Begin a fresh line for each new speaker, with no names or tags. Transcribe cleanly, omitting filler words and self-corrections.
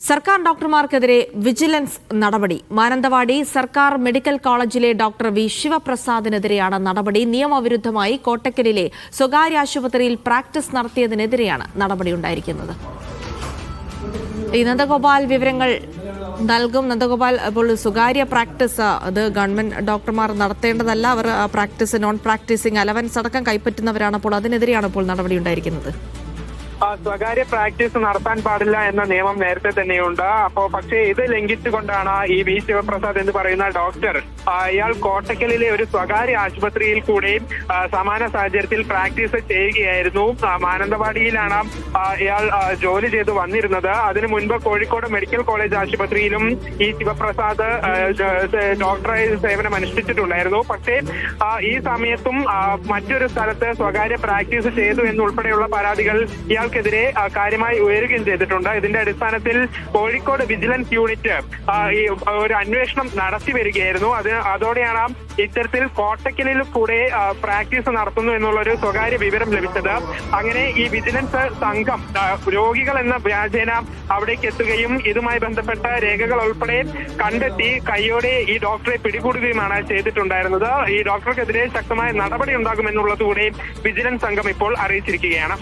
സർക്കാർ ഡോക്ടർമാർക്കെതിരെ വിജിലൻസ് നടപടി. മാനന്തവാടി സർക്കാർ മെഡിക്കൽ കോളേജിലെ ഡോക്ടർ വി ശിവപ്രസാദിനെതിരെയാണ് നടപടി. നിയമവിരുദ്ധമായി കോട്ടക്കലിലെ സ്വകാര്യ ആശുപത്രിയിൽ പ്രാക്ടീസ് നടത്തിയതിനെതിരെയാണ് നടപടിയുണ്ടായിരിക്കുന്നത്. നന്ദഗോപാൽ വിവരങ്ങൾ നൽകും. നന്ദഗോപാൽ, ഇപ്പോൾ സ്വകാര്യ പ്രാക്ടീസ് അത് ഗവൺമെന്റ് ഡോക്ടർമാർ നടത്തേണ്ടതല്ല. അവർ പ്രാക്ടീസ് നോൺ പ്രാക്ടീസിംഗ് അലവൻസ് അടക്കം കൈപ്പറ്റുന്നവരാണ്. അപ്പോൾ അതിനെതിരെയാണ് ഇപ്പോൾ നടപടിയുണ്ടായിരിക്കുന്നത്.
സ്വകാര്യ പ്രാക്ടീസ് നടത്താൻ പാടില്ല എന്ന നിയമം നേരത്തെ തന്നെയുണ്ട്. പക്ഷേ ഇത് ലംഘിച്ചുകൊണ്ടാണ് ഈ വി ശിവപ്രസാദ് എന്ന് പറയുന്ന ഡോക്ടർ ഇയാൾ കോട്ടക്കലിലെ ഒരു സ്വകാര്യ ആശുപത്രിയിൽ കൂടെയും സമാന സാഹചര്യത്തിൽ പ്രാക്ടീസ് ചെയ്യുകയായിരുന്നു. മാനന്തവാടിയിലാണ് ഇയാൾ ജോലി ചെയ്ത് വന്നിരുന്നത്. അതിനു മുൻപ് കോഴിക്കോട് മെഡിക്കൽ കോളേജ് ആശുപത്രിയിലും ഈ ശിവപ്രസാദ് ഡോക്ടറായി സേവനം അനുഷ്ഠിച്ചിട്ടുണ്ടായിരുന്നു. പക്ഷേ ഈ സമയത്തും മറ്റൊരു സ്ഥലത്ത് സ്വകാര്യ പ്രാക്ടീസ് ചെയ്തു എന്നുൾപ്പെടെയുള്ള പരാതികൾ ഇയാൾക്കെതിരെ കാര്യമായി ഉയരുകയും ചെയ്തിട്ടുണ്ട്. ഇതിന്റെ അടിസ്ഥാനത്തിൽ കോഴിക്കോട് വിജിലൻസ് യൂണിറ്റ് ഈ ഒരു അന്വേഷണം നടത്തി വരികയായിരുന്നു. അതോടെയാണ് ഇത്തരത്തിൽ കോട്ടക്കലിൽ കൂടെ പ്രാക്ടീസ് നടത്തുന്നു എന്നുള്ളൊരു സ്വകാര്യ വിവരം ലഭിച്ചത്. അങ്ങനെ ഈ വിജിലൻസ് സംഘം രോഗികൾ എന്ന വ്യാജേന അവിടേക്ക് എത്തുകയും ഇതുമായി ബന്ധപ്പെട്ട രേഖകൾ ഉൾപ്പെടെ കണ്ടെത്തി കൈയോടെ ഈ ഡോക്ടറെ പിടികൂടുകയുമാണ് ചെയ്തിട്ടുണ്ടായിരുന്നത്. ഈ ഡോക്ടർക്കെതിരെ ശക്തമായ നടപടി ഉണ്ടാകുമെന്നുള്ളതുകൂടെ വിജിലൻസ് സംഘം ഇപ്പോൾ അറിയിച്ചിരിക്കുകയാണ്.